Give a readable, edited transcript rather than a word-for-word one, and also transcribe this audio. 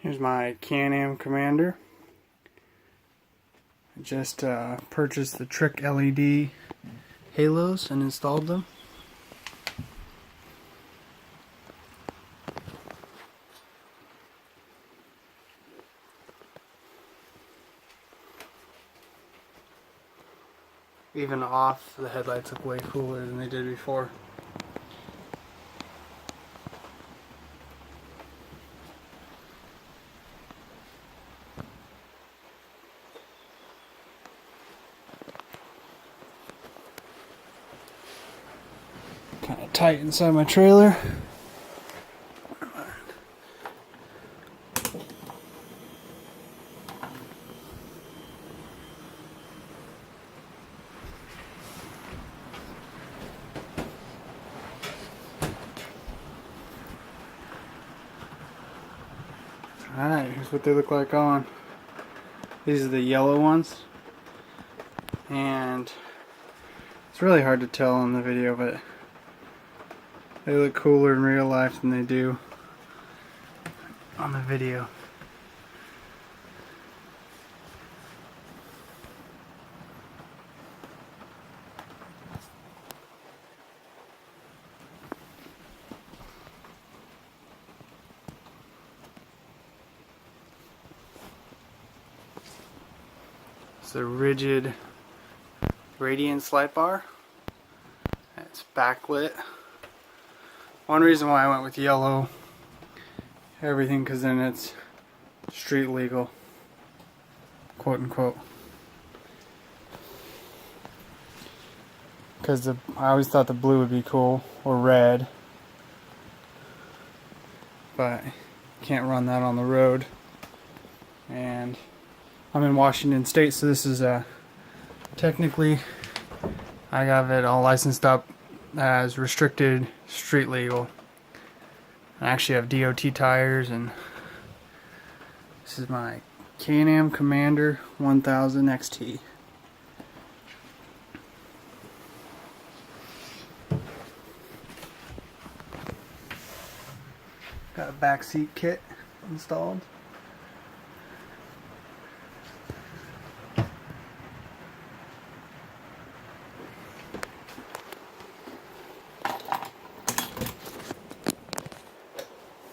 Here's my Can-Am Commander. I just purchased the Trick LED halos and installed them. Even off, the headlights look way cooler than they did before. Kind of tight inside my trailer. Alright, here's what they look like on. These are the yellow ones. And it's really hard to tell in the video, but they look cooler in real life than they do on the video. It's a rigid radiance light bar. It's backlit. One reason why I went with yellow everything, because then it's street legal, quote unquote. Because I always thought the blue would be cool, or red, but you can't run that on the road. And I'm in Washington State, so this is technically, I got it all licensed up as restricted street legal. I actually have DOT tires, and this is my Can-Am Commander 1000 XT. Got a back seat kit installed.